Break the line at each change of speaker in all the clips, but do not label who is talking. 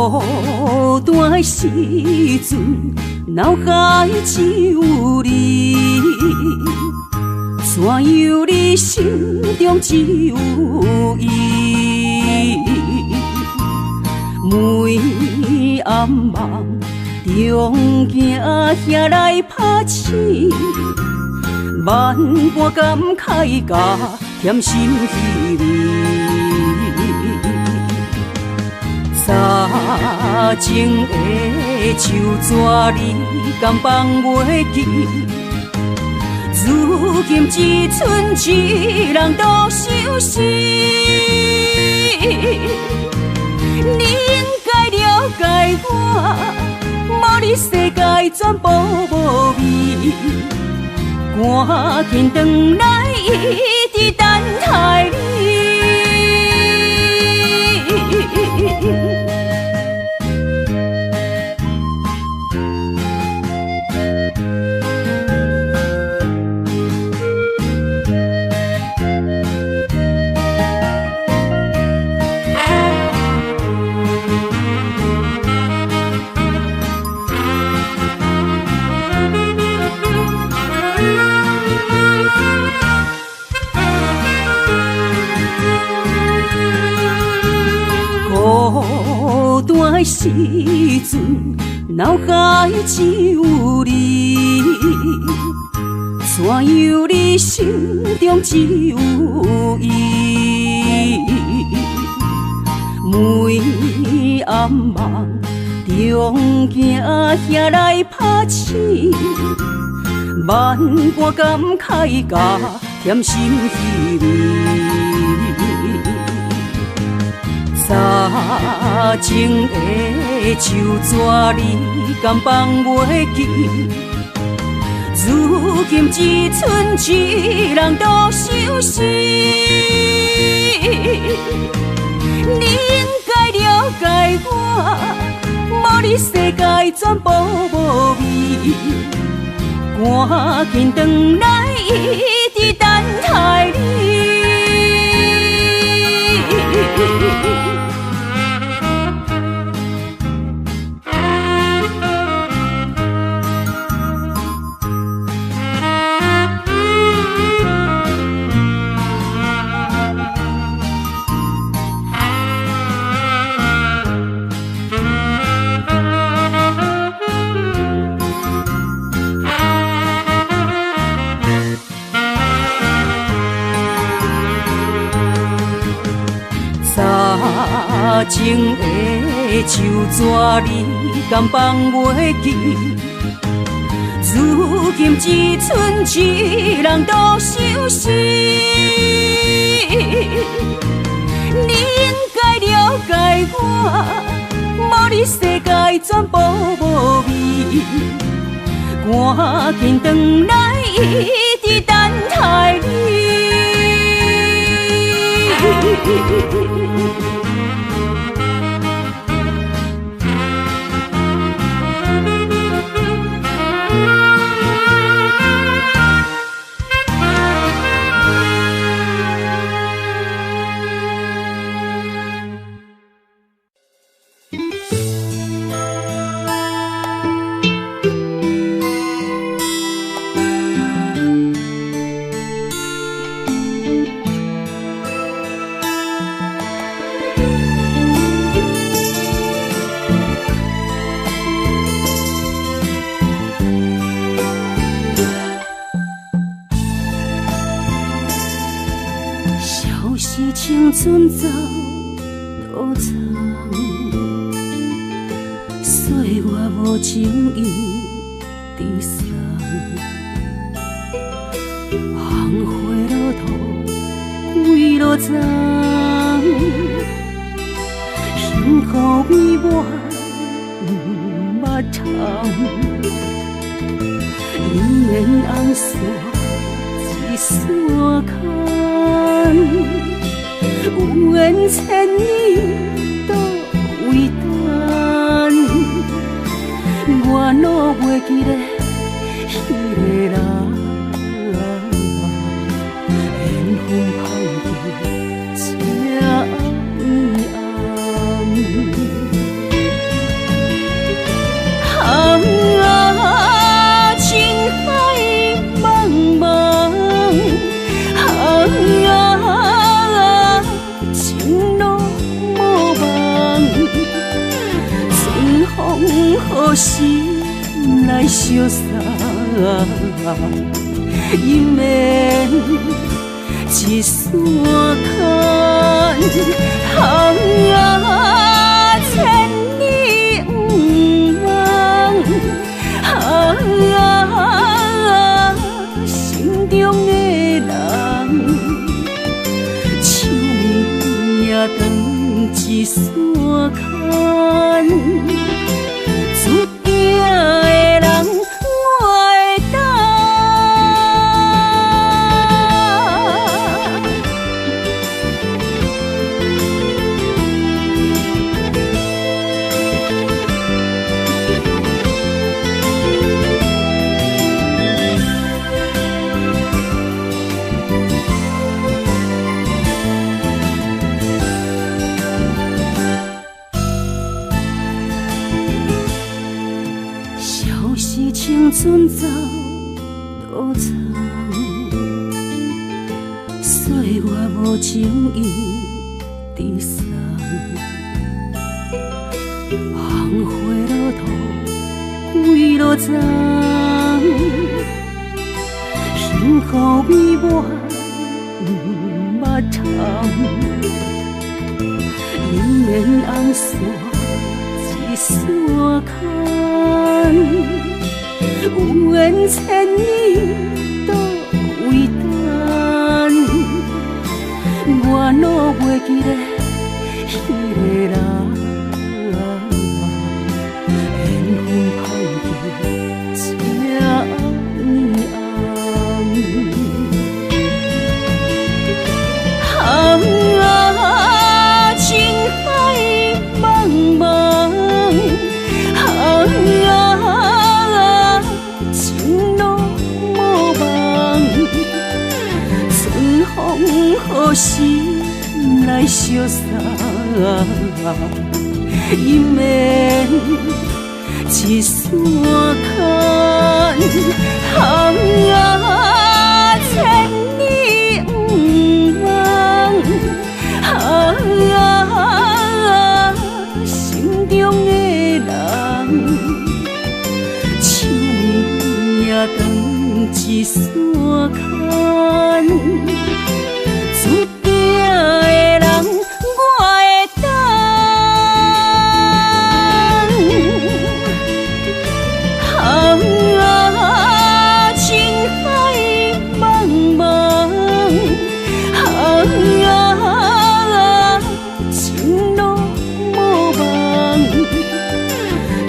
孤单的时阵，脑海只有你，怎样你心中只有伊？每暗梦中惊遐来拍醒，万般感慨甲甜心稀微。早前的手纸你敢放袂记？如今只剩一人独相思。你应该了解我，无你世界全部无味。赶紧转来，一直等待你。孤单的时阵，脑海只有你，怎样你心中只有伊？每暗梦中惊遐来拍醒，万般感慨甲甜心稀微。早前的手纸你敢放袂记？如今只剩一人独相思。你应该了解我，无你世界全部无味。赶紧转来，一直等待你。早前的手纸你敢放袂记？如今只剩一人独相思。你应该了解我，无你世界全部无味。赶紧转来，一直等待你。青春走多长，岁月无情意地送，红花落土归落丛，幸福美满捌通，姻缘红线一线牵。有缘千年都为等，我哪袂记得迄个人，缘分芳伫这暗暗。风雨时来相送，姻缘一线牵，千里不忘，心中的人，手也长一线牵，注定的人我会等。青春走多长，岁月无情意地送，红花落土归落丛，幸福美满捌通，姻缘红线一线牵。有缘千里都为等，我拢袂记得迄个人，缘分放弃这呢红，情海茫茫，何时来相送？姻缘一线牵，千里不忘，心中的人，手也长一线牵。注定的人，我会等。情海茫茫，情路无望，春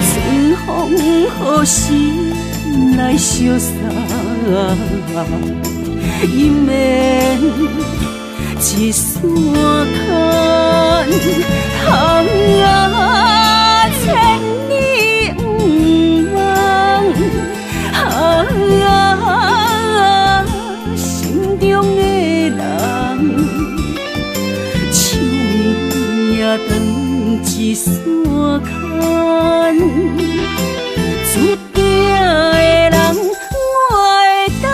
风何时来相送？姻缘一线牵，千里不忘，心中的人，手也长一线牵，注定的人我会等。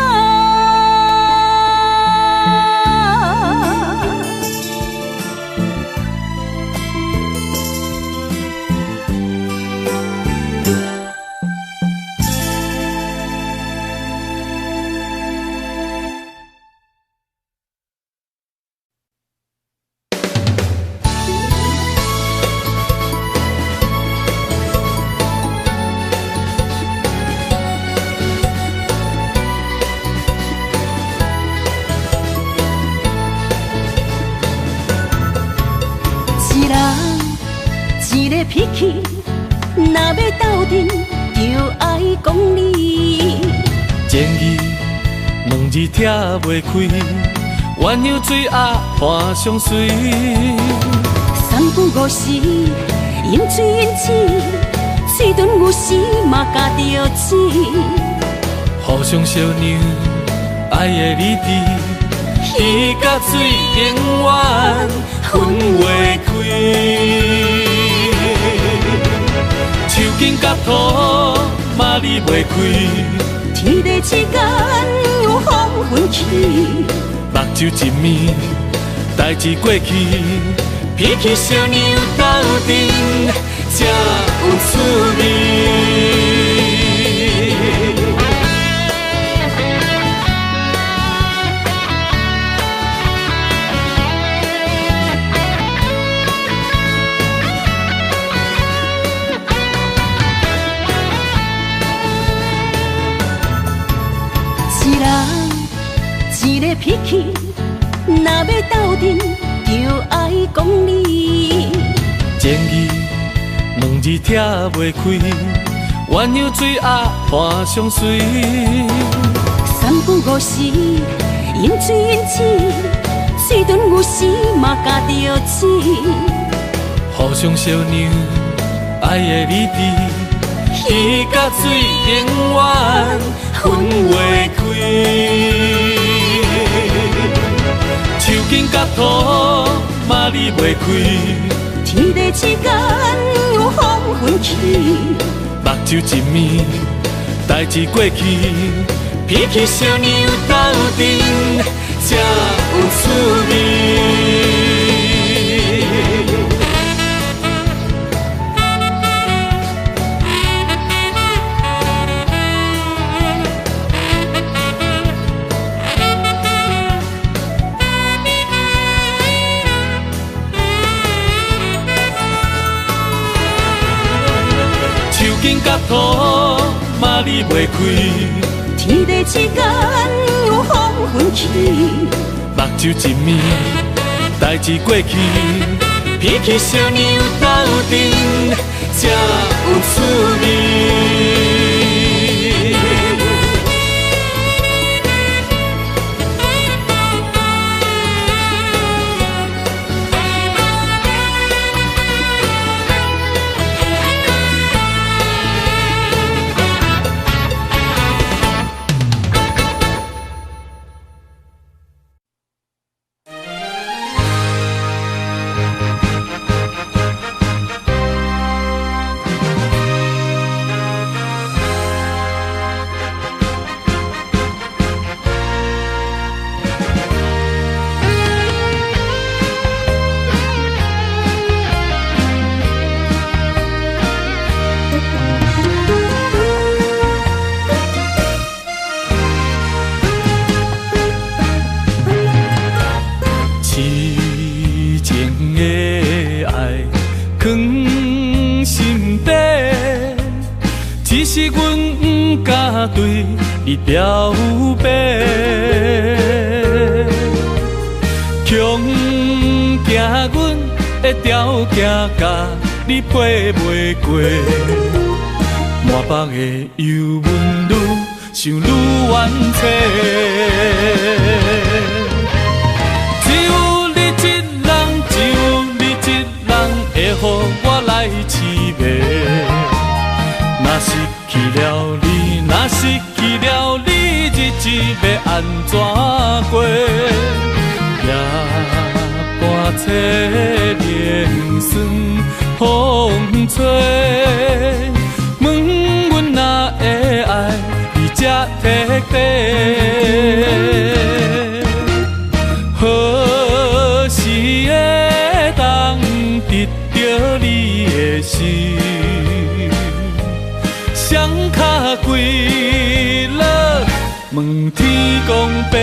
一个脾气，若要斗阵，就爱讲理。
前义两字拆袂开，鸳鸯水鸭伴相随。
三不五时，饮水饮水，水遁有时嘛加着钱。
互相相让，爱的理智，鱼甲水永远分袂开。手筋甲土嘛离袂开，
天地之间有风分起，
目睭一暝，代志过去，脾气小娘斗阵才有出
脾气，若要斗阵，就爱讲理。
情义两字拆袂开，鸳鸯水鸭伴相随。
三不五时，因水因刺，水遁有时嘛加着刺。
互相相让，爱的理智，鱼甲水永远分袂开。手筋甲土嘛离袂开，
天地之间有风分起，
目睭一暝，代志过去，脾气小娘斗阵才有趣味。筋甲土嘛离袂开，
天地之间有风分起，
目睭一暝，代志过去，脾气小娘斗阵才有趣味。对你表白，强行阮的条件甲你配袂过，满腹的忧闷愈想愈怨嗟。只有你一人，只有你一人会予我来凄迷。若失去了你，若失去了你，日子要安怎过？夜半摕冷酸风吹，问阮哪会爱你这彻底？何时会当得到你的心？双脚跪落，问天公伯。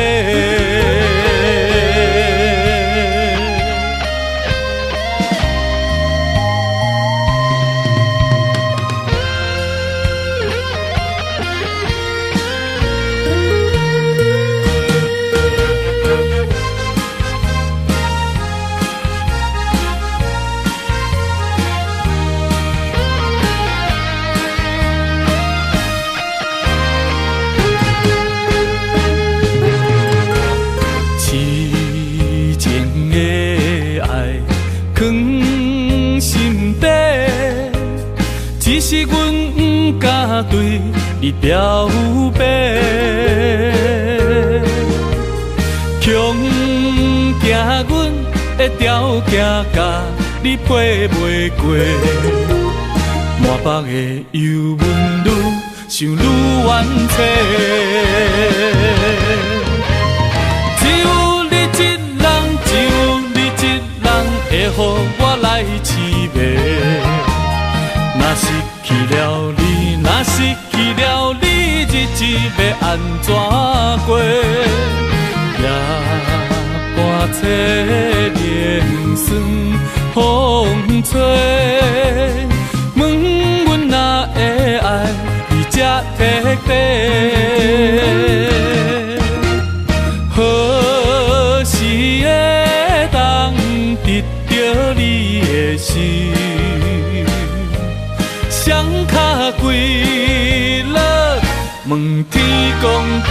只是阮不敢对你表白，强行阮的条件甲你配袂过，满腹的忧闷愈想愈怨嗟。只有你一人，只有你一人会予我来凄迷。若失去了你，若失去了你，日子要安怎过？夜半摕冷酸风吹，问阮哪会爱你这彻底？双脚跪落，问天公伯。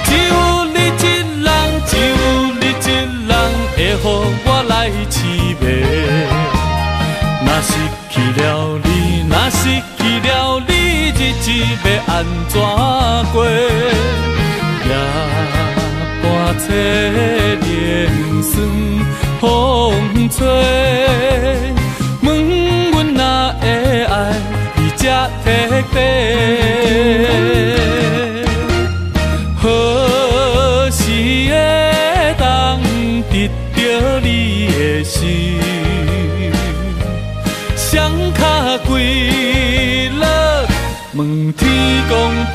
只有你一人，只有你一人会予我来凄迷。若失去了你，若失去了你，日子要安怎过？夜半切连酸风吹，问阮哪会爱你这彻底？何时会当得到你的心？双脚跪落，问天公伯。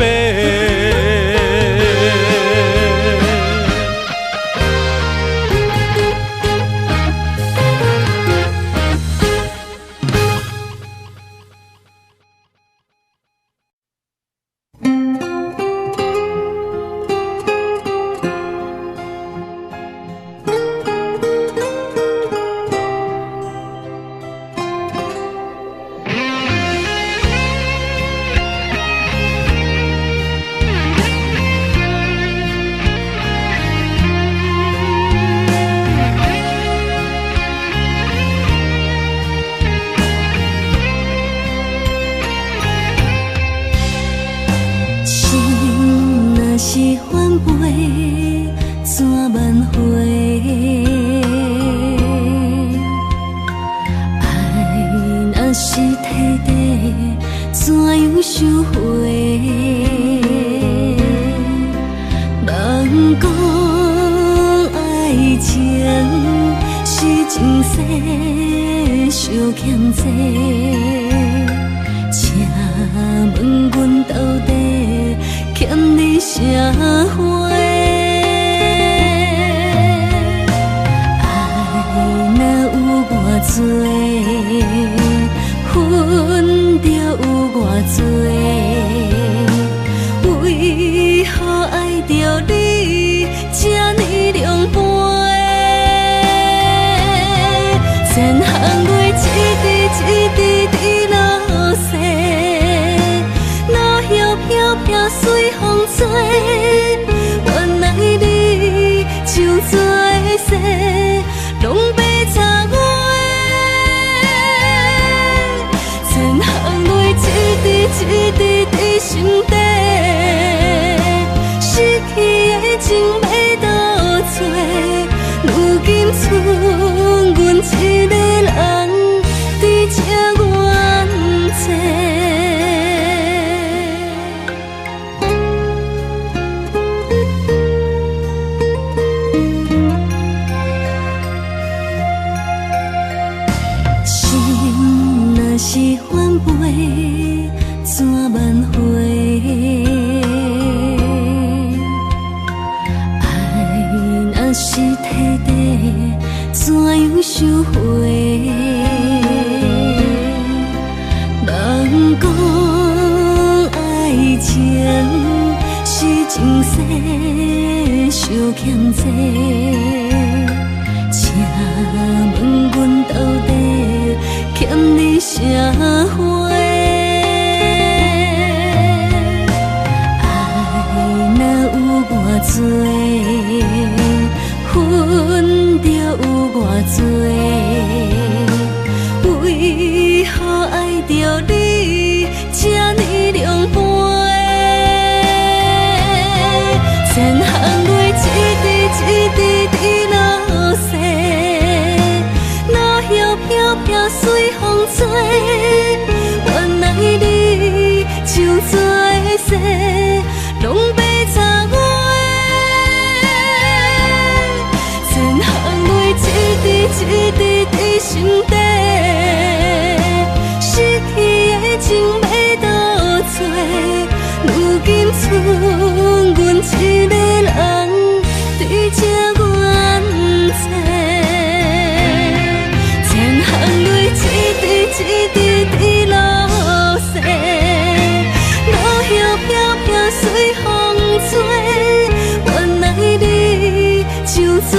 就做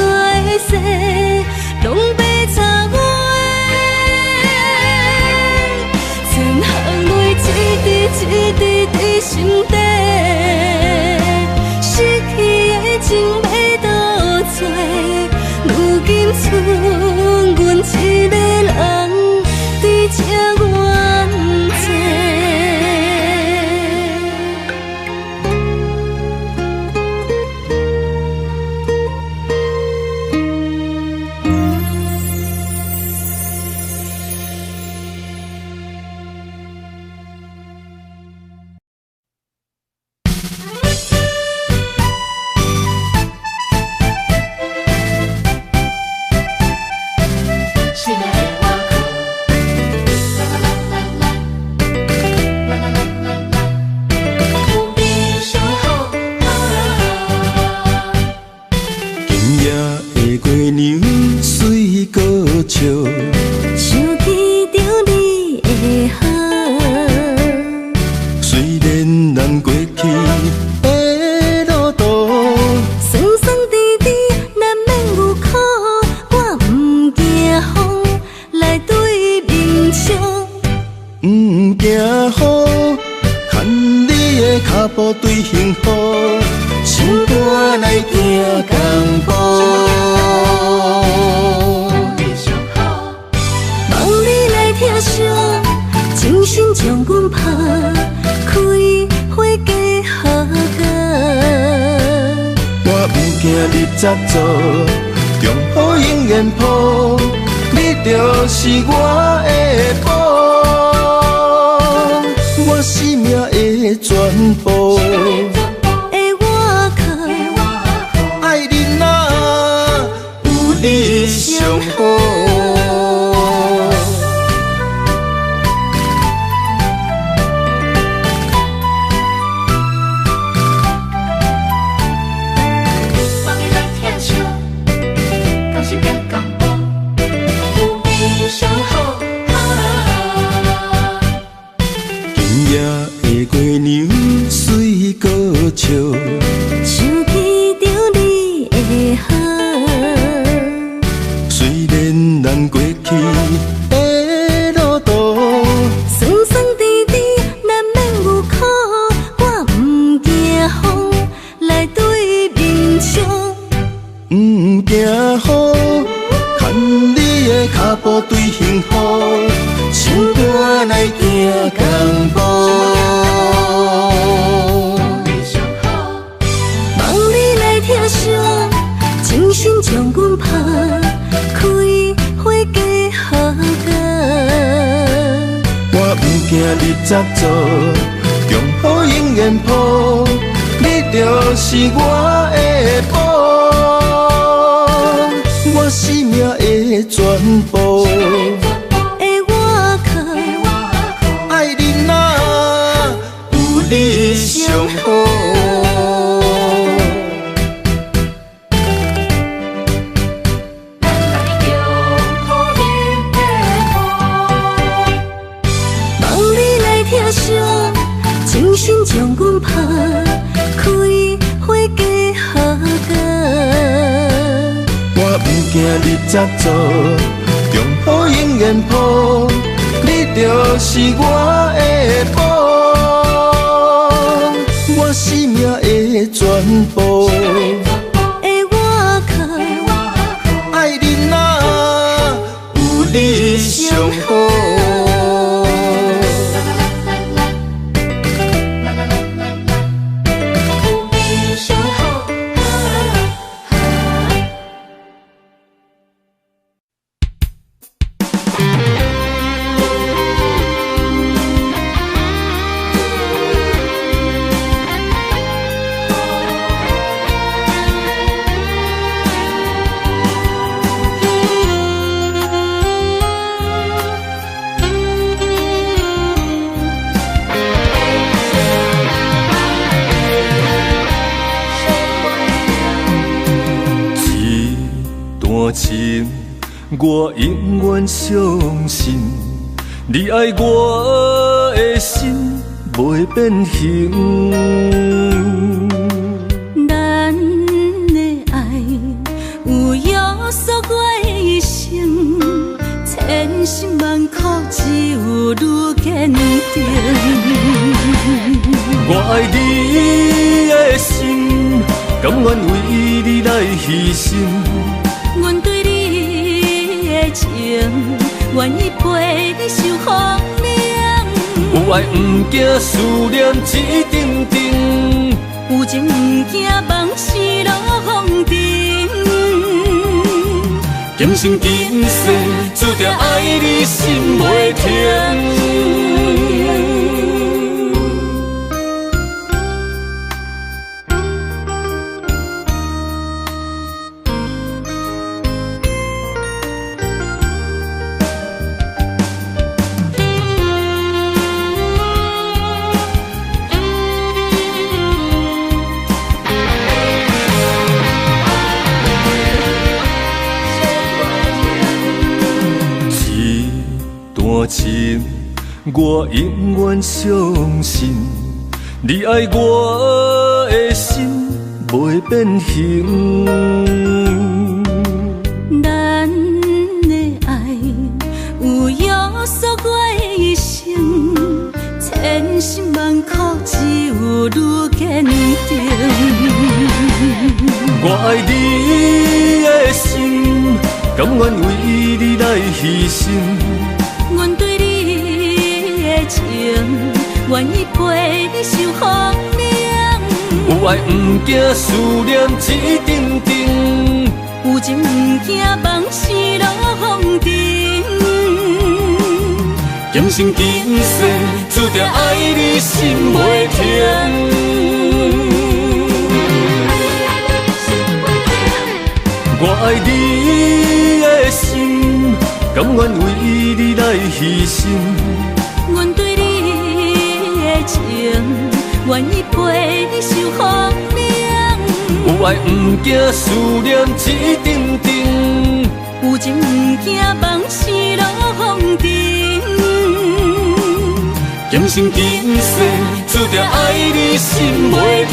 伙，拢要插我。
步对幸福，心肝来行同步。望你来听声，精心将阮拍开花家好歌。我不惊你早做，中好永远抱，你就是我的宝。我生命的全部，的我靠，爱你哪有你上好。想起着你的好，虽然咱过去的路途酸酸甜甜，难免有苦，我不惊风来对面冲，不惊雨，牵你的脚步对幸福，心肝来行同步。精心将阮拍开花家好歌。我不惊你早做，中好永远抱，你就是我的宝。我生命的全部，的我靠，爱你哪有你上好。精心将阮拍开花家好歌。我不惊你早做，中好永远抱，你就是我的宝。我生命的全部，的我靠，爱你哪有你上好。情，我永远相信，你爱我的心袂变形。
咱的爱有约束我一生，千辛万苦只有愈坚定。
我爱你的心，甘愿为你来牺牲。
阮对你的情，愿意陪你受风凉。
有爱不惊思念一阵阵，
有情不惊梦死落风尘。
今生今世注定爱你心袂停。情，我永远相信，你爱我的心袂变形。
咱的爱有约束我一生，千千辛万苦，只有愈坚定。
我爱你的心，甘愿为你来牺牲。
阮对你的情，愿意陪你受风凉。
有爱不惊思念一阵阵，
有情不惊梦醒落风尘。
今生今世，注定爱你心袂停。我爱你的心，甘愿为你来牺牲。
阮对你的情，愿意陪你受风凉。
有爱不惊思念一阵阵，
有情不惊梦醒落风尘。
今生今世，注定爱你心袂停。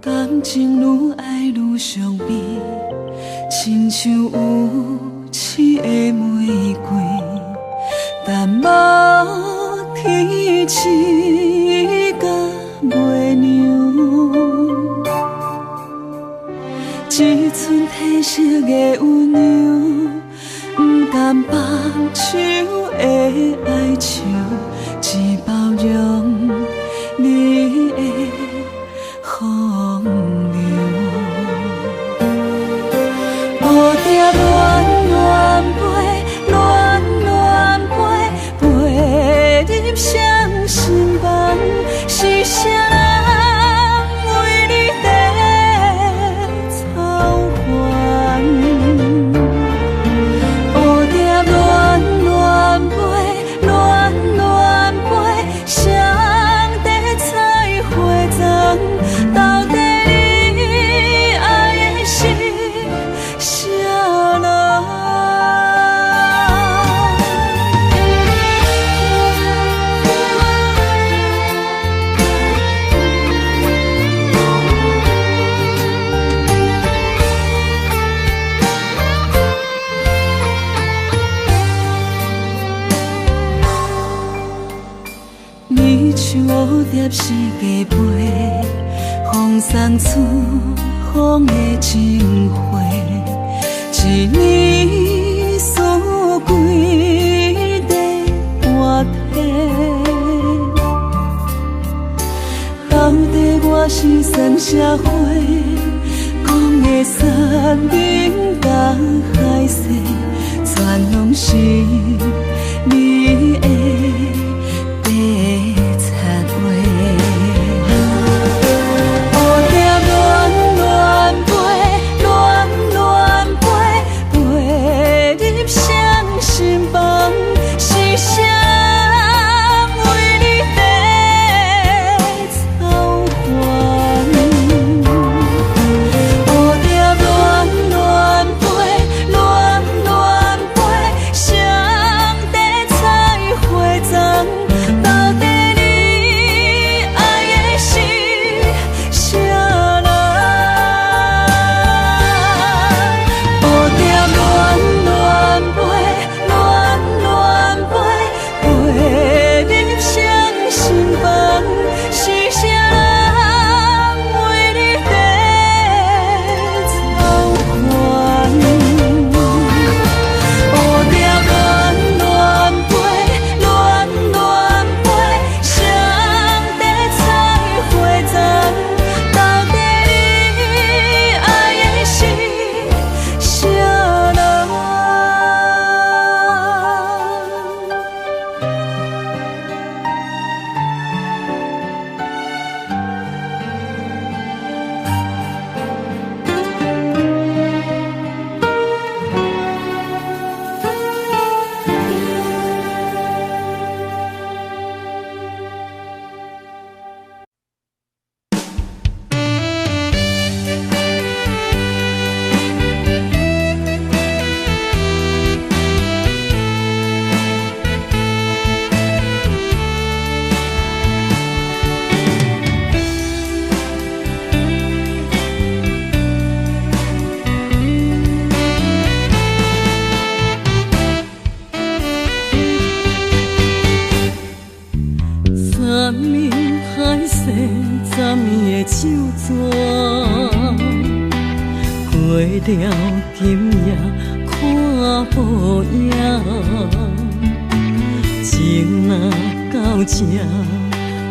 感情愈爱愈伤悲，亲像有刺的玫瑰，但无天星甲月亮，一寸褪色的温柔，不甘放手的哀愁，只包容你的风流。无定恋恋飞，恋恋飞，飞入伤心房，是谁人为你在操烦？无定恋恋飞，恋恋飞，上帝采花丛，到底你爱的是谁人？你像蝴蝶是加飞，风送出风的情花，一年输几块半体。到底我是算啥货？讲的山盟甲海誓，全拢是你的白贼话。乌蝶恋恋飞，恋恋飞，飞入伤心房，是谁人为你在操烦？乌蝶恋恋飞，恋恋飞，上帝采
山明海誓，昨暝的手纸，过了今夜看无影。情若到这，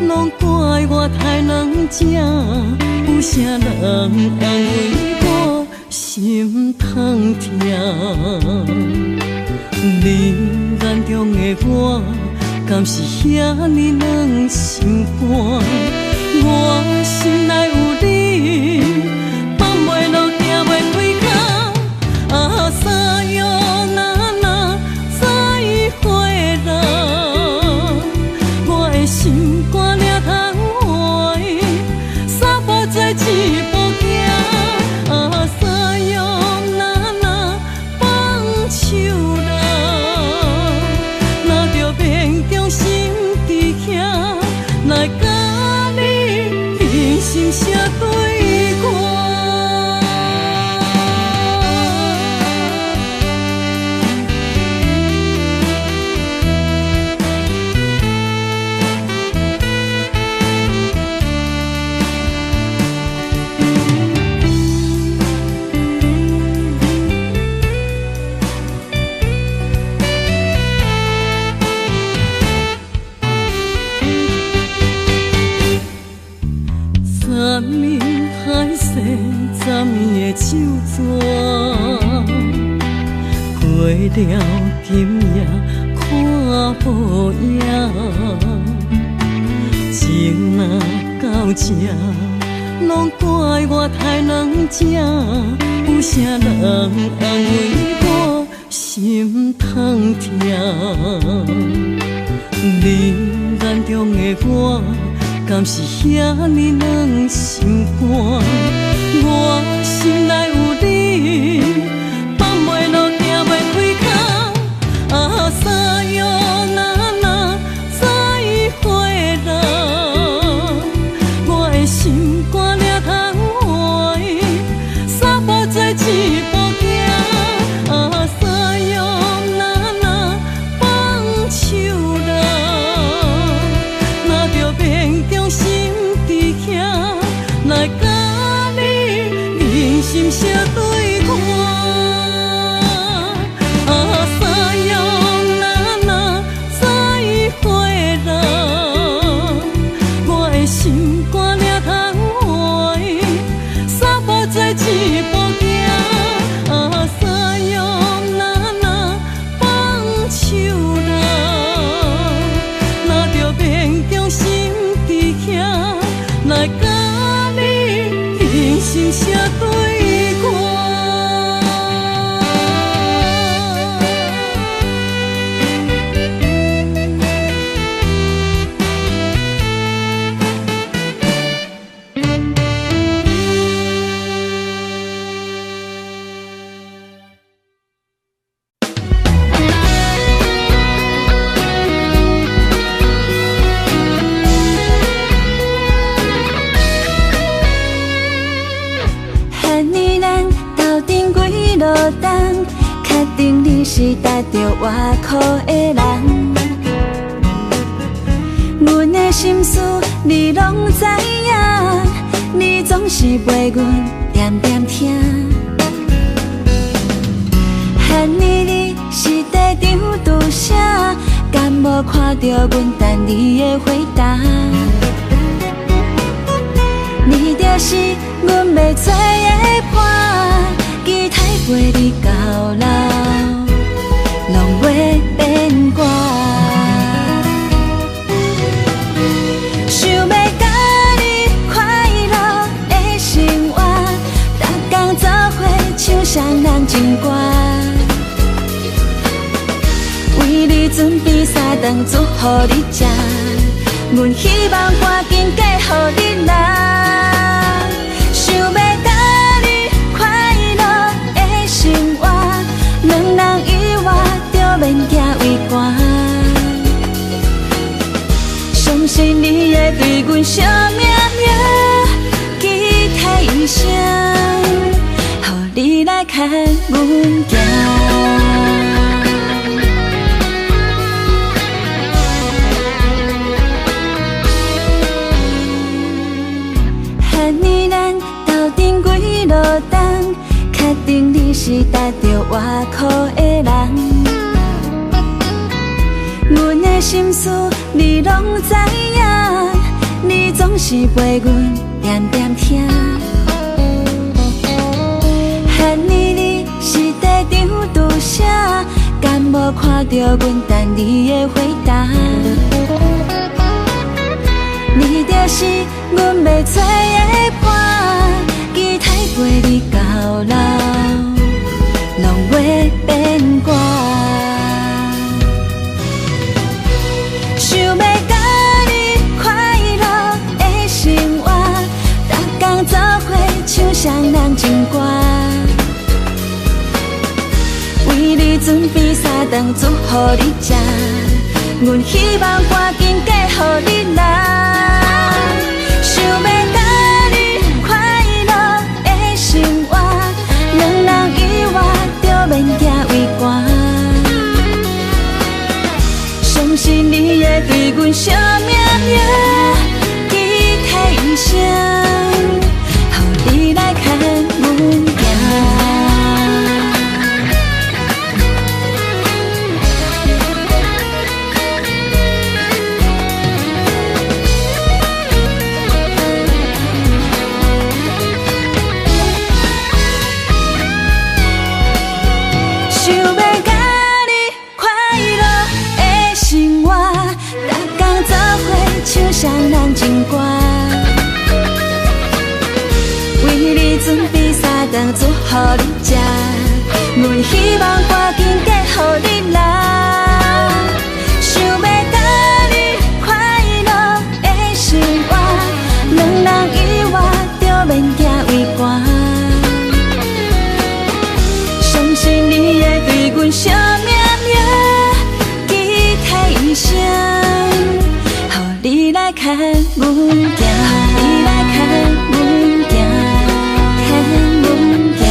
拢怪我太软正，有啥人安慰我心痛痛？你眼中的我，敢是遐尼软心肝？我心内有你，放袂落，行袂开口。啊，啥哟那那再会啦，我的心肝了通换，三步做一步行。啊，啥哟那那放手啦，若着命中心伫遐，来甲你平心写对歌。山明海誓，昨暝的手纸，过了今夜看无影。情若到这，拢怪我太软正，有啥人安慰我心痛痛？你眼中的我，敢是遐尼软心肝？我心内有你，放袂落，行袂开口。啊，啥哟那那再会啦，我的心肝了通换，三步做一步行。啊，啥哟那那放手啦，若着命中心伫遐，来甲你认心写对歌。啊，啥哟那那再会啦，我的心肝了通换，三步做一步行。啊，啥哟那那放手啦，若着命中心伫遐，来甲你认心写对歌。
遐尼难斗阵几落冬，确定你是踏着外裤的人。阮的心事你拢知影，你总是陪阮点点听。遐尼你是地场拄啥，敢无看到阮等你的回答？你就是阮要找的伴，期待陪你到老，拢袂变卦。想要甲你快乐的生活，逐天做伙唱双人情歌，为你准备3顿煮予你食，阮希望赶紧嫁予你啦。想要甲你快乐的生活，两人以外就免惊畏寒。相信你会对阮惜命命，期待一声，予你来牵阮行。搭着外壳的人。阮的心事你拢知影，你总是陪阮点点听。恨你是在场拄啥？敢无看到阮等你的回答？你就是阮要找的伴，期待陪你到老，拢会变卦。想要甲你快乐的生活，逐天做伙唱双人情歌，为你准备3顿煮予你食。阮希望赶紧嫁予你啦。想要甲你快乐的生活，两人以外就免行为寒。相信你会对阮惜命命，期待一生，予你来牵阮行。唱双人情歌，为你准备3顿煮予你食。阮希望赶紧嫁予你啦。想要甲你快乐的生活，两人以外就免行为寒。相信你会对阮惜命命，期待一生。你来牵阮行，你来牵阮行，牵阮行，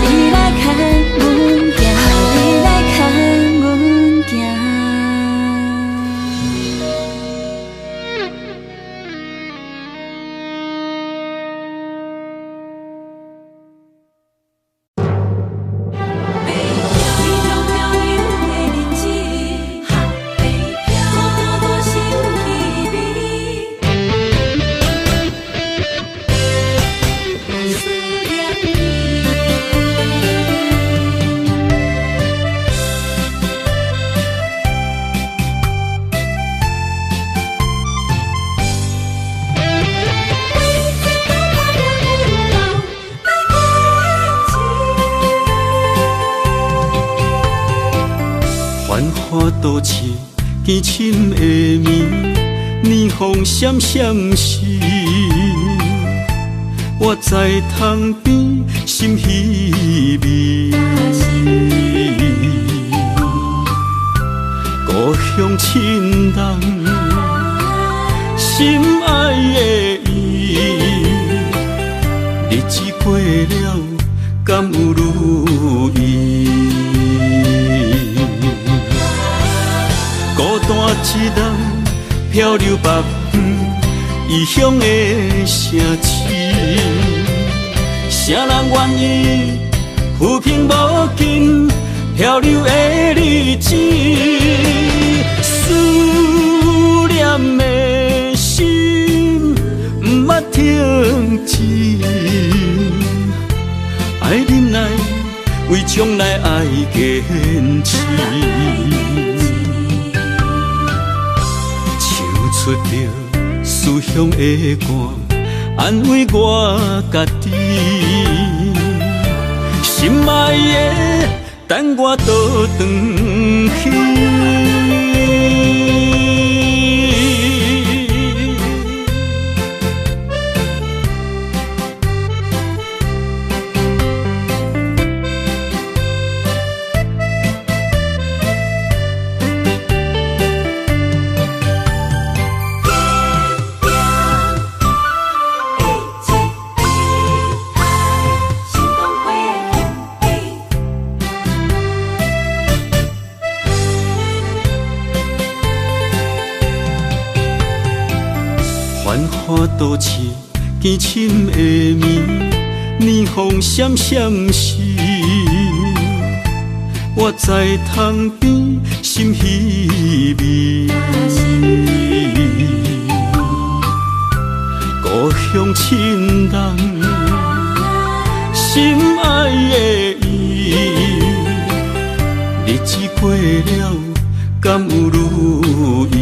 你来牵阮行，你来牵阮行。
都市凄深的暝，年风闪闪时，我在窗边心稀微。故乡亲人，心爱的伊，日子过了，敢有如意？孤单一人漂流北方异乡的城市，谁人愿意浮萍无尽漂流的日子？思念的心不捌停止，爱忍耐，为将来爱坚持。唱出着思乡的歌，安慰我家己。心爱的，等我倒转去。繁华都市凄深的暝，年风闪闪时，我在窗边心稀微，故乡亲人，心爱的伊，日子过了，敢有如意？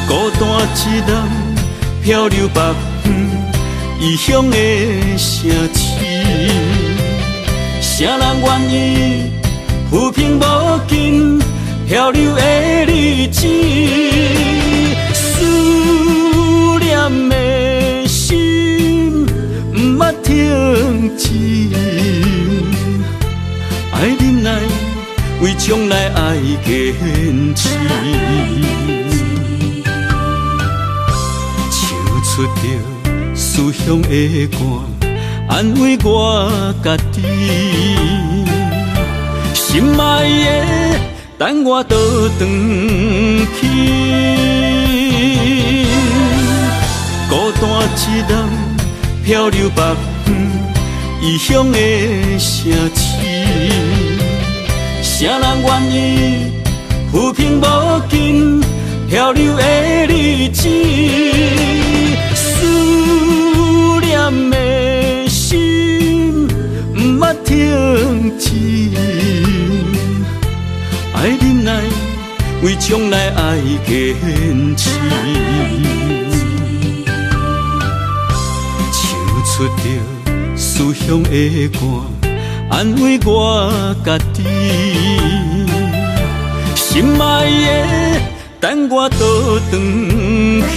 孤单一人漂流北方，异乡的城市。谁人愿意浮萍无尽漂流的日子？思念的心不捌停止，爱忍耐，为将来爱坚持。唱出着思乡的歌，安慰我家己，心爱的，等我倒转去。孤单一人漂流北方，异乡的城市，谁人愿意浮萍无尽漂流的日子？思念的心不捌停止，爱忍耐，为将来爱坚持。唱出着思乡的歌，安慰我家己，心爱的，等我倒转去。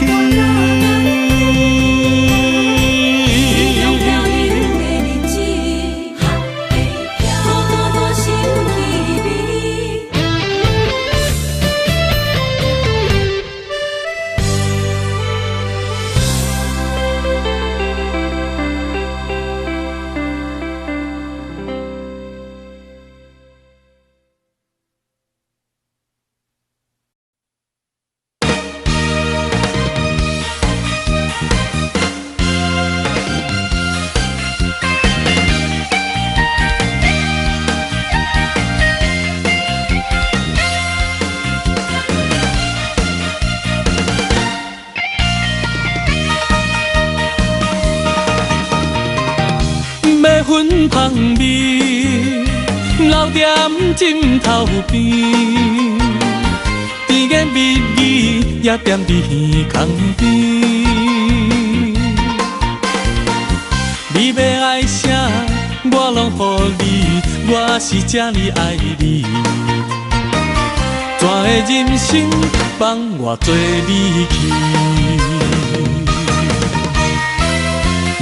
粉香味，留踮枕头边，甜言蜜语也踮伫耳孔边。你要爱啥，我拢予你，我是这呢爱你。怎的人生放我做你去？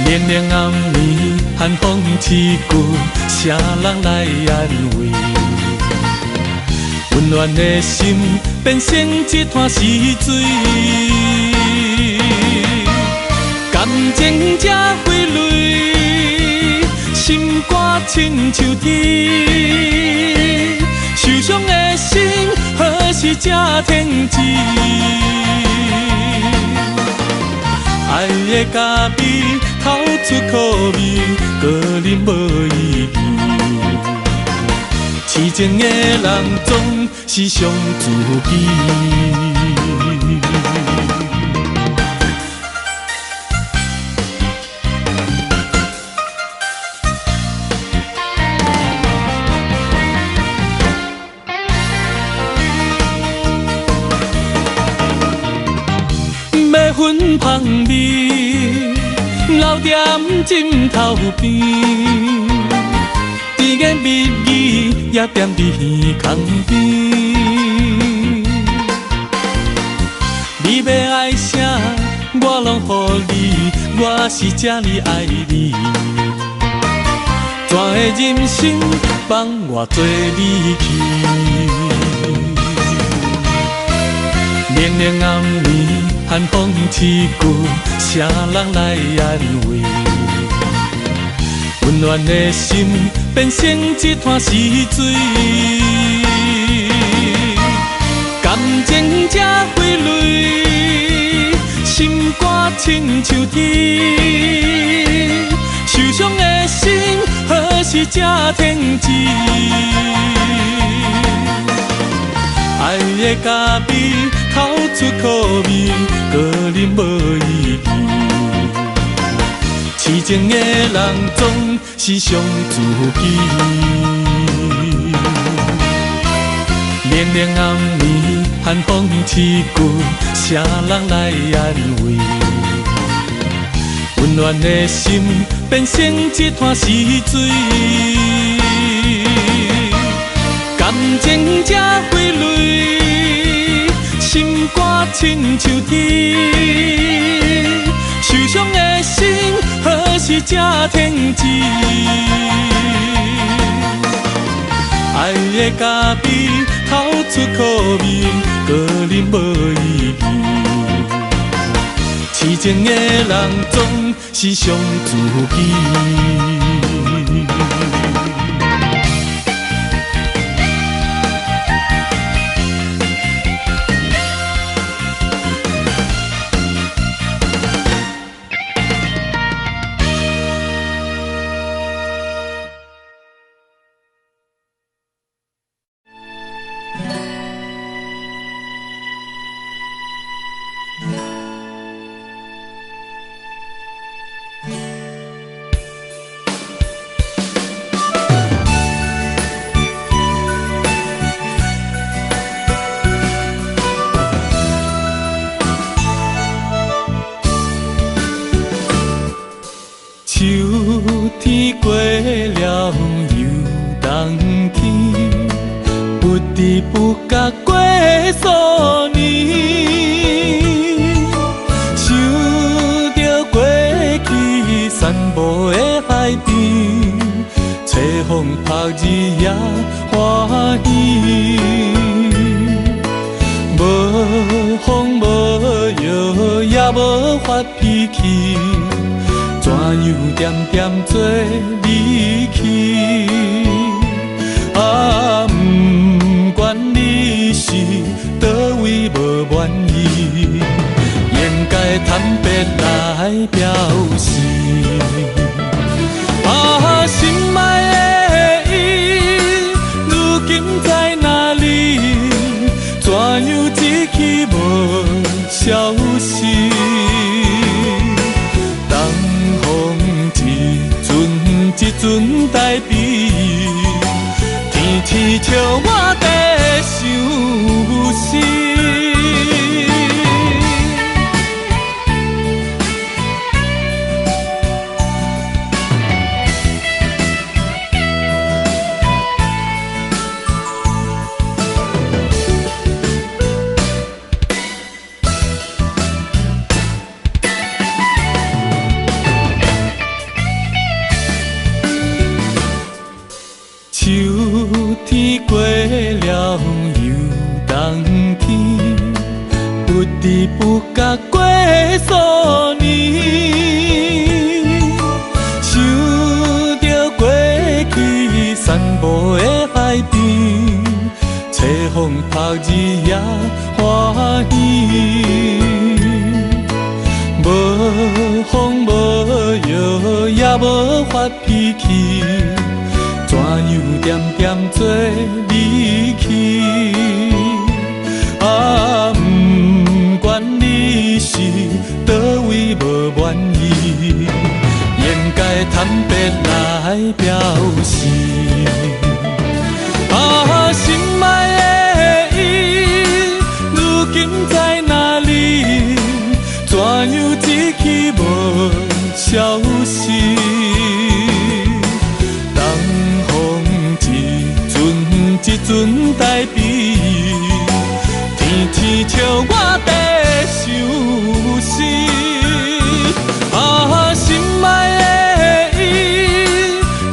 连连暗暝，寒风刺骨，谁人来安慰？温暖的心变成一滩死水，感情才挥泪，心肝亲像铁，受伤的心何时才停止？爱的咖啡透出苦味，个人无意义。痴情的人总是伤自己。要粉香味，留踮枕头边，甜言蜜语也踮伫耳孔边。你要爱啥，我拢予你，我是这呢爱你。怎的人生放我做你去？连连暗暝，寒风刺骨，谁人来安慰？温暖的心变成一滩死水，感情才挥泪，心肝亲像铁，受伤的心。是正天志？爱的咖啡透出苦味，个人无意义。痴情的人总是伤自己。连连暗暝，寒风刺骨，谁人来安慰？温暖的心变成一滩死水，感情才荟蕤，心肝亲像铁，受伤的心何时才停止？爱的咖啡透出苦味，个人无意义。痴情的人总是伤自己。秋天过了又冬天，不知不觉过数年。想着过去散步的海边，吹风晒日也欢喜。无风无雨也无发脾气，怎样点点做离去？啊，不管你是倒位无满意，应该坦白来表示。啊，心爱的伊，如今在哪里？怎样一去无消息？一阵代笔，天天笑我在想死。秋天过了又冬天，不知不觉过数年。想着过去散步的海边，吹风晒日也欢喜。无风无雨也无发脾气，怎样点点做离去？啊，不管你是倒位无满意，应该坦白来表示。啊，心爱的伊，如今在哪里？怎样一去无消息？一阵代笔，天天笑我在想死。啊，心爱的伊，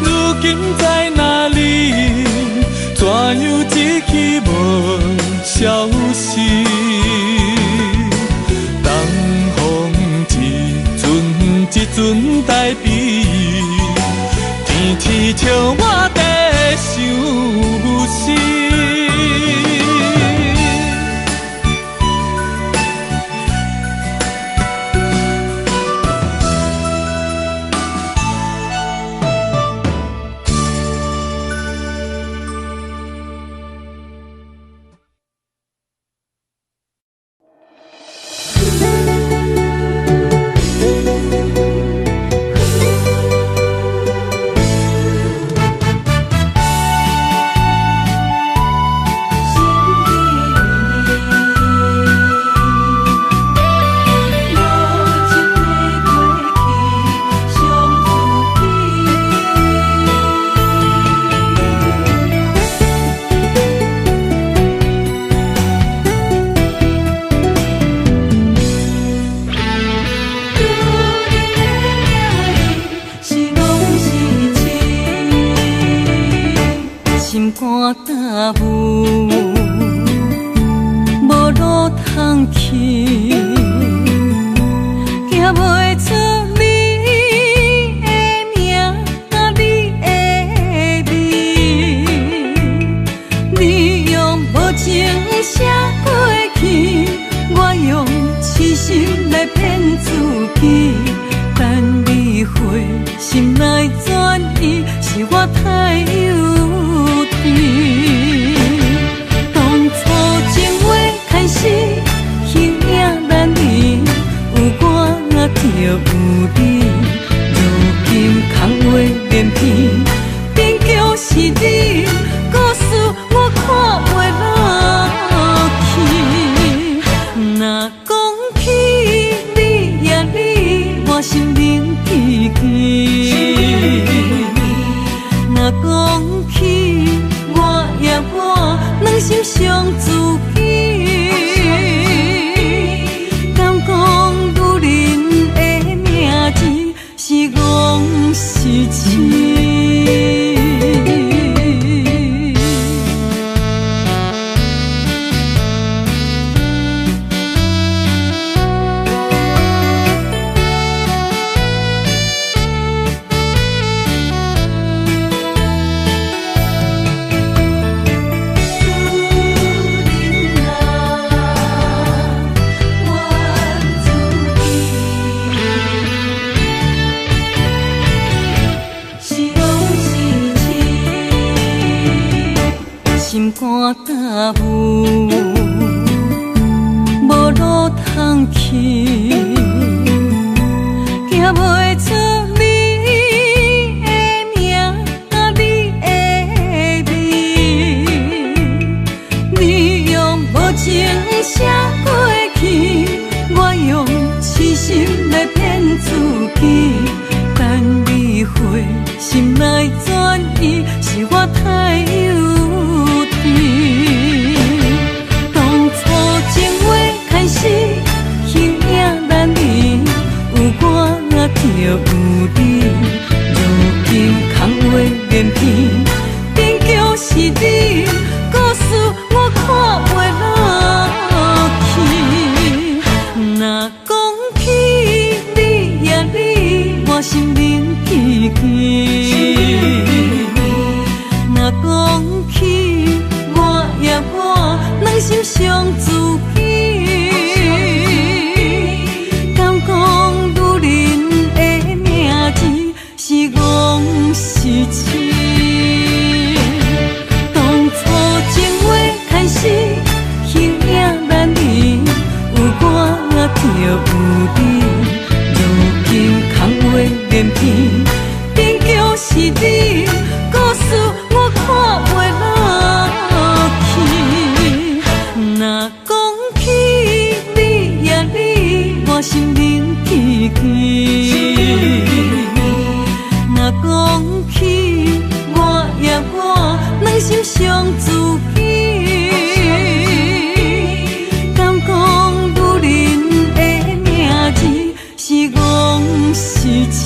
如今在哪里？怎样一去无消息？东风一阵代笔，天天笑我在想死。
去，行袂出你的名甲你的味，你用无情写过去，我用痴心来骗自己。等你回心来转意，是我太幼稚。当初情话开始，形影难离，有我就有你。如今空话连篇，终究是你，故事我看袂落去。若讲起你呀你，我心灵记记。若讲起我呀我，两心相知己。敢讲女人的名字是戆是痴？心肝大雾，无路通去，行袂出你的名甲你的味，你用无情写过去，我用痴心来骗自己。等你回心来转意，是我太幼稚。当初情话开始，形影难离，有我就有你。如今空话连篇，终究是你，故事我看袂落去。若讲起你呀你，我心灵记记。若讲起我呀我，两心相知己。敢讲女人的名字是戆是痴？当初情话开始，形影难离，有我就有你。如今空话连篇，终究是你，故事我看袂落去。若讲起你呀你，我心灵记记。若讲起我呀我，两心相知己。敢讲女人的名字是戆是痴？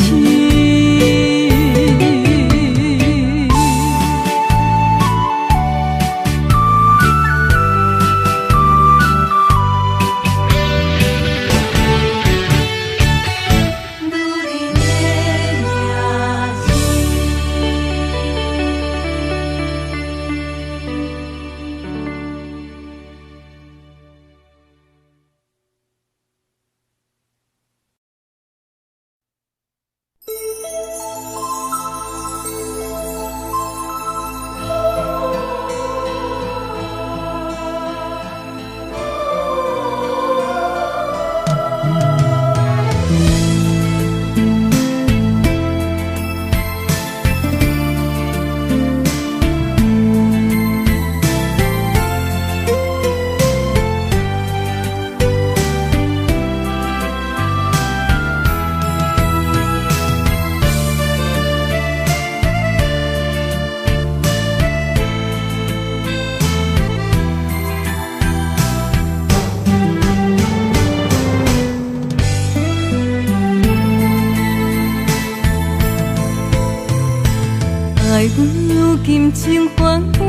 爱阮有金情反悔，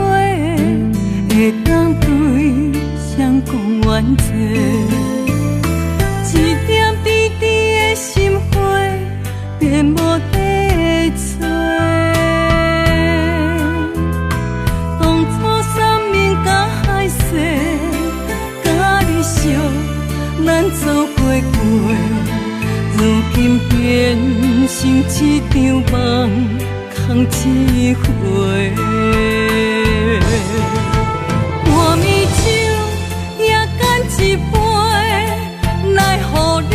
会当对谁讲冤罪？
一点滴滴的心花，变无地找。当初山盟甲海誓，甲你惜，咱做伙过，如今变成一场梦，空一回。半暝酒也干一杯。奈何你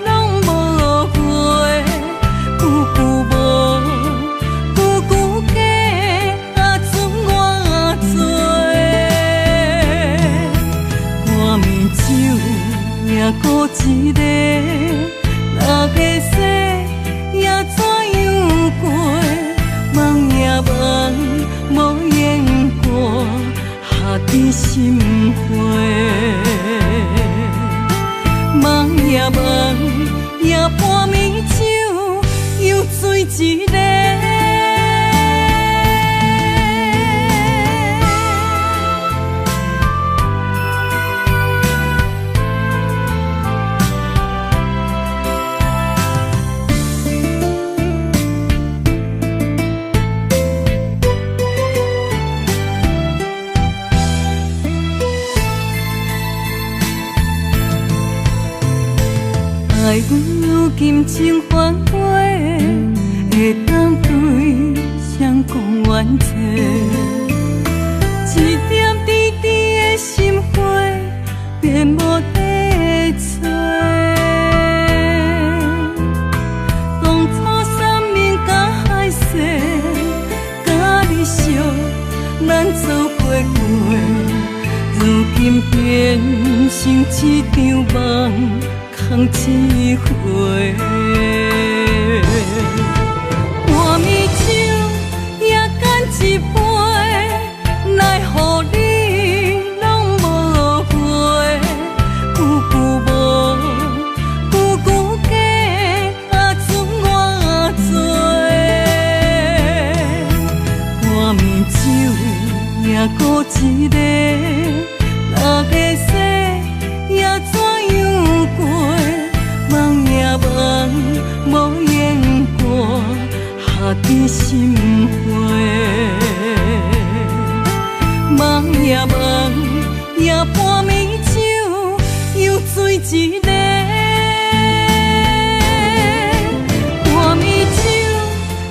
拢无回，久久无，久久假，剩我做。半暝酒也孤一个，六个世也怎样过？梦也梦，无言过，下伫心花。梦也梦，也半暝酒又醉一个。爱阮如今情反悔，会当对谁讲冤错？一点滴滴的心花，变无地找。当初山盟甲海誓，甲你惜，咱做伙过，如今变成一场梦。空一回，半暝酒也干一杯，奈何你拢无回，久久无，久久假，剩我做。半暝酒也孤一个，六个世也怎样过？梦也梦，无言过，下伫心花。梦也梦，也半暝酒又醉一个。半暝酒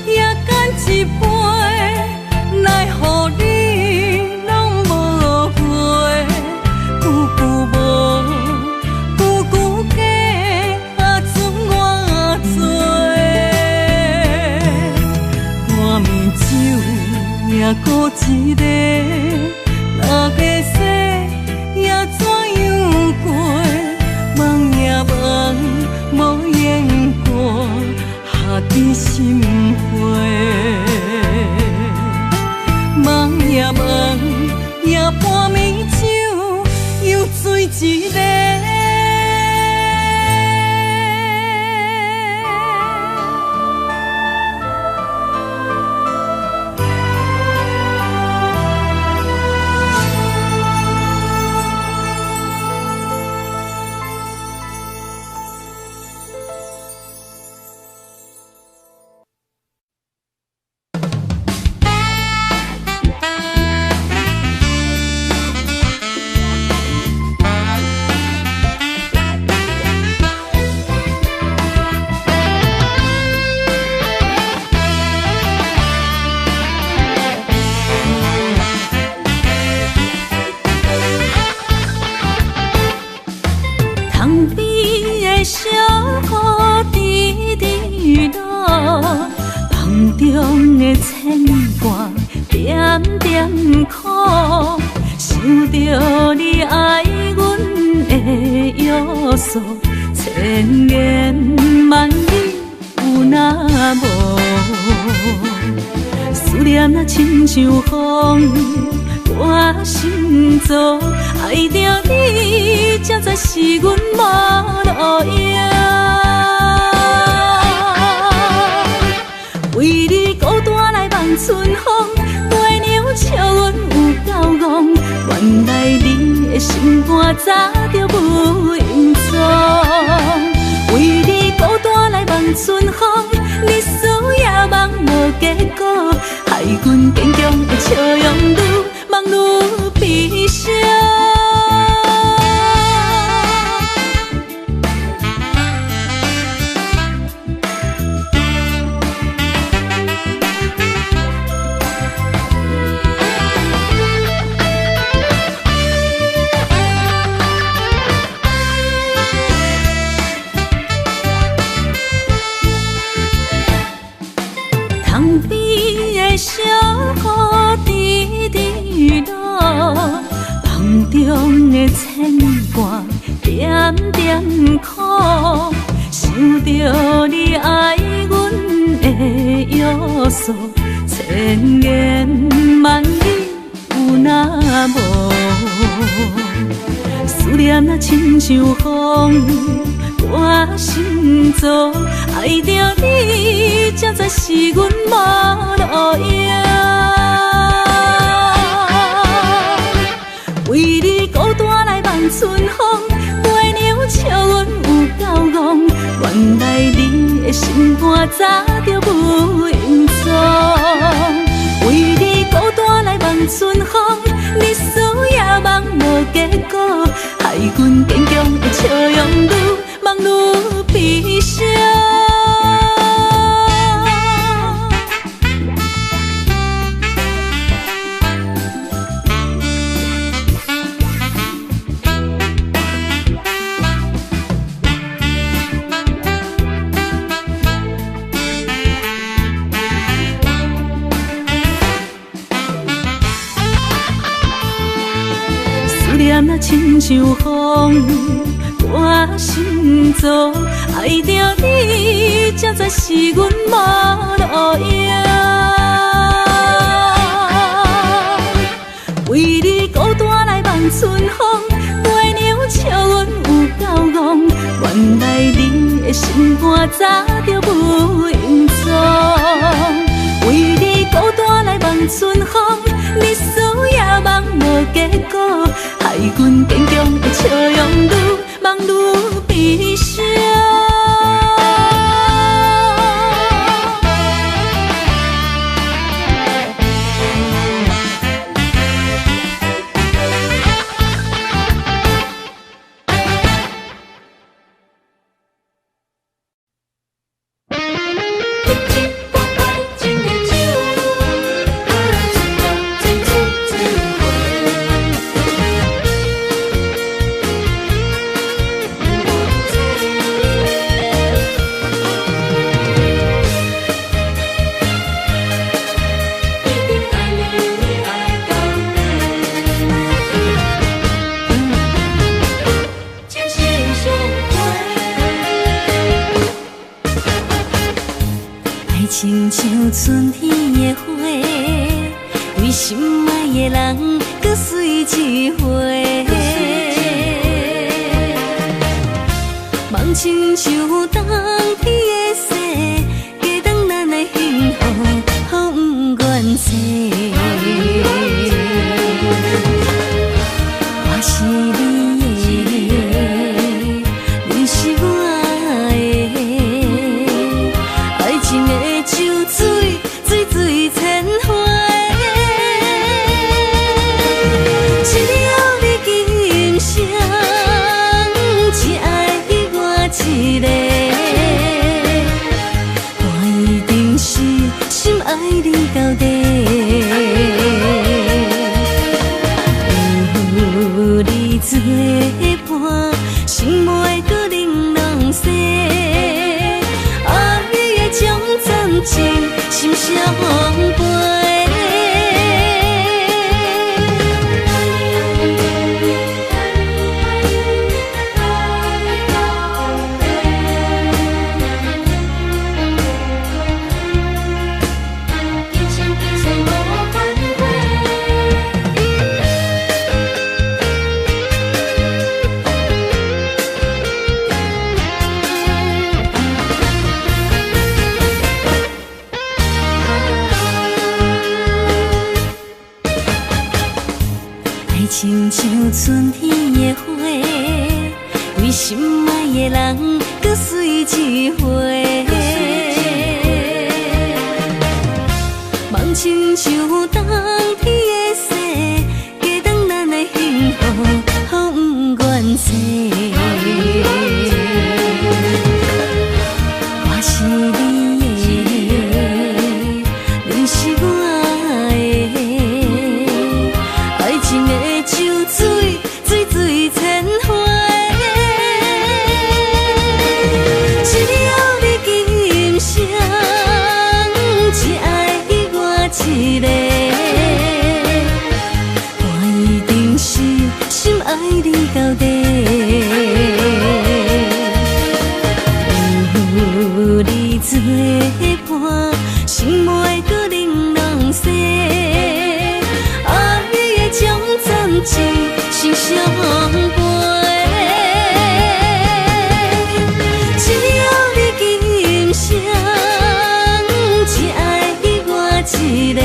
也干一杯，奈何你拢无回，久久无，久久假。半暝酒也孤一个，六个世也怎样过？梦也梦，无言过，下伫心花。梦也梦，也半暝酒又醉一个。中的牵挂，点点苦，想着你爱阮的约束，千言万语有那无？思念啊，亲像风，我心中爱着你，才知是阮无路用。为你孤单来望春风，月娘笑阮有够戆，原来你的心肝早就不用错。
春风，日思夜梦无结果，害阮坚强的笑容愈梦愈悲伤。塘边的小河滴滴落，梦中的牵挂点点苦，想着你爱阮的约束，千言万语有那无？思念啊，亲像风。我心中爱着你，才知是阮无路用。为你孤单来望春风，月娘笑阮有够戆。原来你的心肝早就不用装。为你孤单来望春风，日思夜梦无结果，害阮坚强的笑容愈梦愈悲伤。思念啊，亲像风。我心中爱着你，才知是阮无路用。为你孤单来望春风，月娘笑阮有够戆。原来你的心肝早就不用装。为你孤单来望春风，日思夜梦无结果，害阮坚强的笑容愈梦愈悲伤。亲像春天的花，为心爱的人，搁水一回。梦亲像冬天的雪，加长咱的幸福，风不愿吹。我是你的，你是我的，爱情的。酒水，水水千回，一了你今生，只爱我一个。我一定是心爱你到底。有你作伴，心袂搁玲珑色。情心相陪，亲像春天的花，为心爱的人，搁水一回。
亲像冬天的雪，加长咱的幸福，好不愿切。我是你的，你是我的，爱情的酒水，水水千花。只要你今生只爱我一个，我一定是心爱你到底。有你作伴，心袂搁冷冷雪。爱的将暂时心相伴。只要你今生只爱我一个，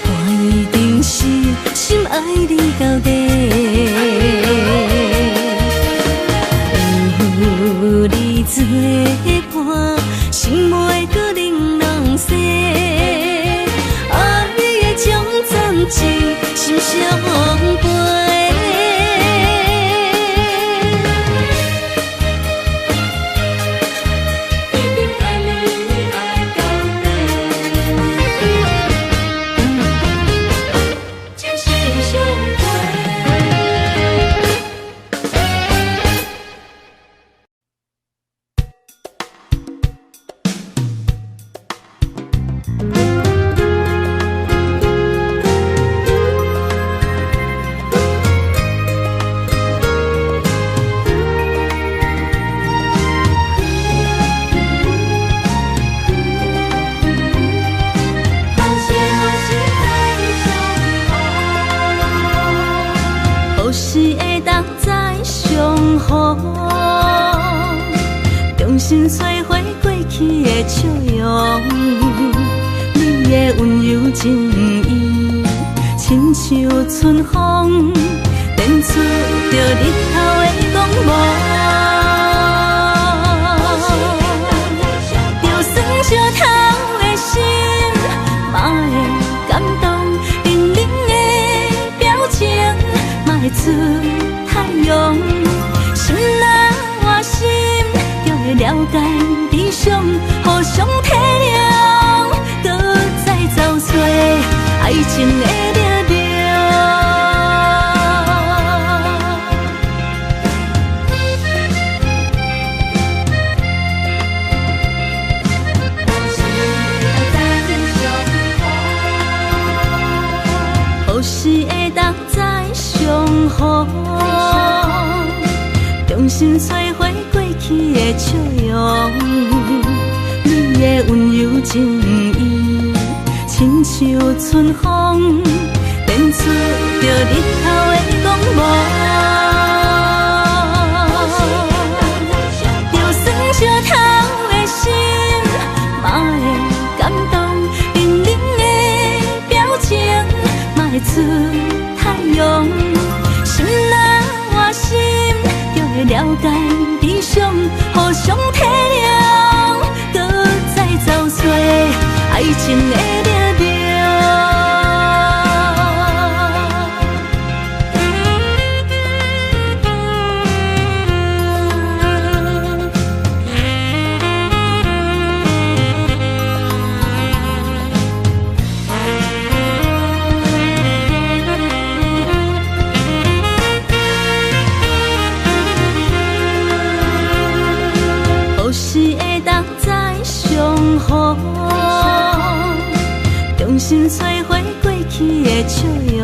我一定是心爱你到底。有你作伴，心袂搁冷冷雪。爱的将暂时心相伴。何时会当再相逢？重新摧毁过去的笑容。你的温柔情意，亲像春风，电出着日头的光芒。就算烧透的心，嘛会感动，冷冷的表情。会出太阳，心若换心，就会了解理想，互相体谅，搁再找找爱情的力量。何时会当再相逢？重新摧毁过去的笑容。你的温柔情意，亲像春风，电出着日头的光芒。就算烧透的心，嘛会感动，冷冷的表情，嘛会出太阳。心若换心，就会了解理想，互相体谅，搁再找找爱情的力量。何时会当再相逢？重新摧毁过去的笑容。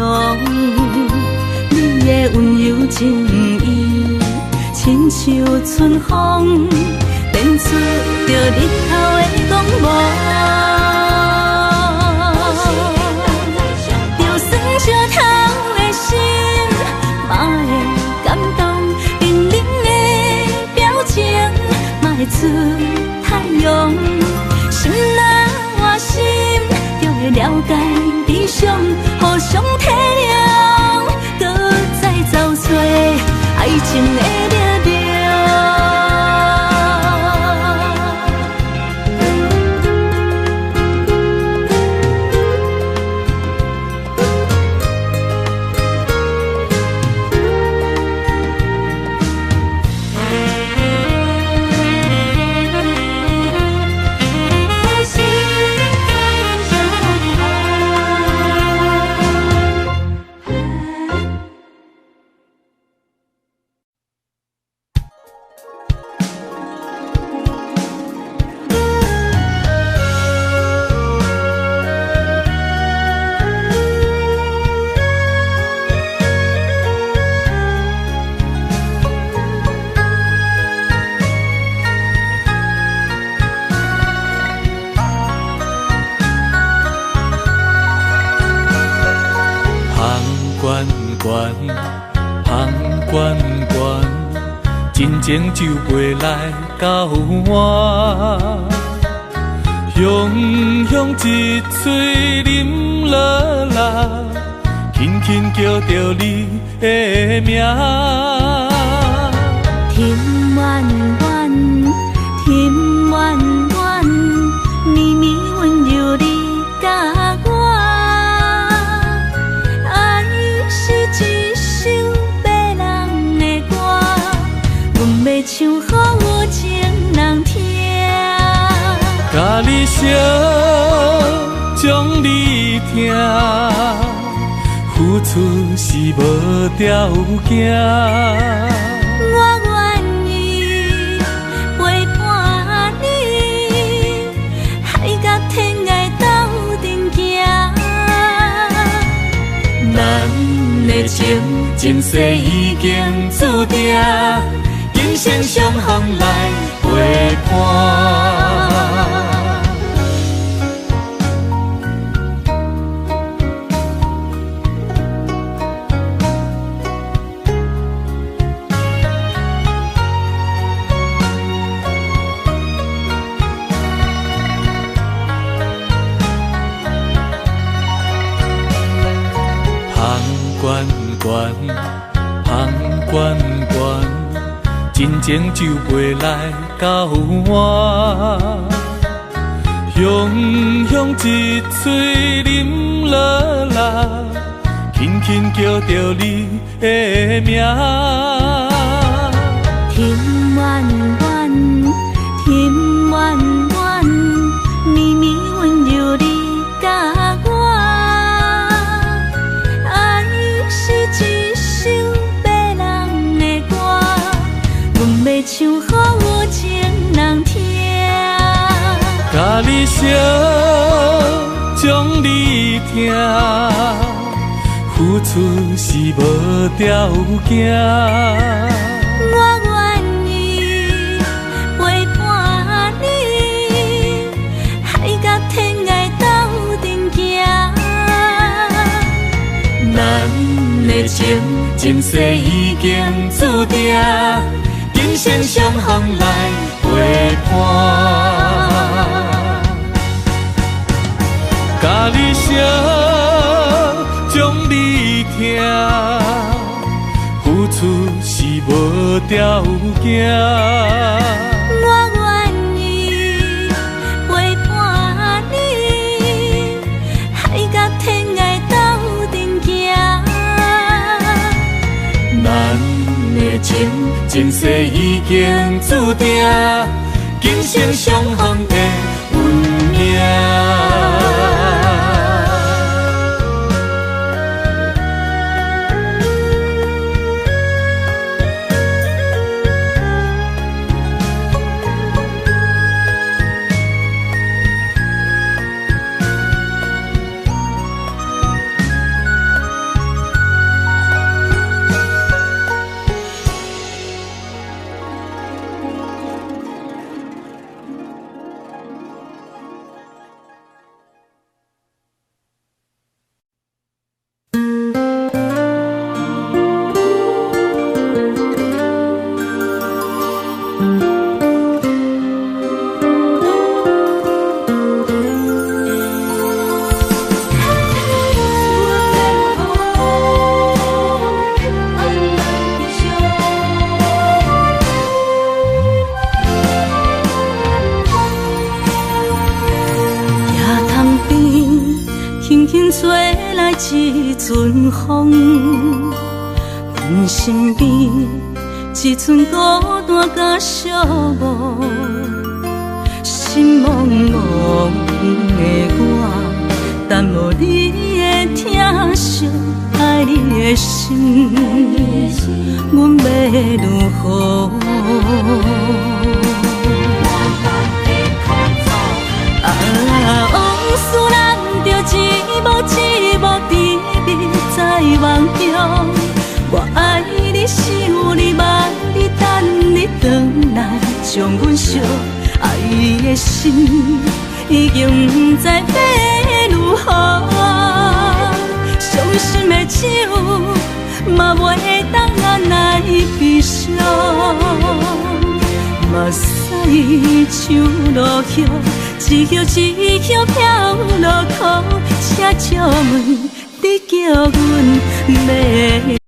你的温柔情意，亲像春风，电出着日头的光芒。就算烧透的心，嘛会感动，冷冷的表情。会出太阳，心若换心，就会了解理想，互相体谅，搁再找找爱情的力量。
悬悬，真情就袂来到我。雄雄一嘴啉落来，轻轻叫着你的名。
天远远，天远远，绵绵温柔你甲我。爱是一首别人的歌，阮要唱予有情人听。
甲你烧，将你听，付出是无条件。
我愿意陪伴你，海角天涯斗阵行。咱的情，前世已经注定，今生相逢来陪伴。香悬悬，真情就袂来到我。雄雄一嘴啉落来，轻轻叫着你的名。天远远，天远远，绵绵温柔你甲我。唱予有情人听，
甲你烧，将你听，付出是无条件。
我愿意陪伴你，海角天涯斗阵行。咱的情，前世已经注定，今生相逢来陪伴。
甲你烧，将你听，付出是无条件。
我愿意陪伴你，海角天涯斗阵行。咱的情，前世已经注定，今生相逢的运命。一阵风，阮身边一寸孤单甲寂寞，心茫茫的我，等无你的疼惜，爱你的心，阮要如何？往事咱着一幕一幕甜蜜在梦中。我爱你，想你，望你，等你回来，将阮惜爱你的心已经不知要如何。伤心的手嘛袂当按捺
驶像落叶，一叶一叶飘落土，车照门，你叫阮要。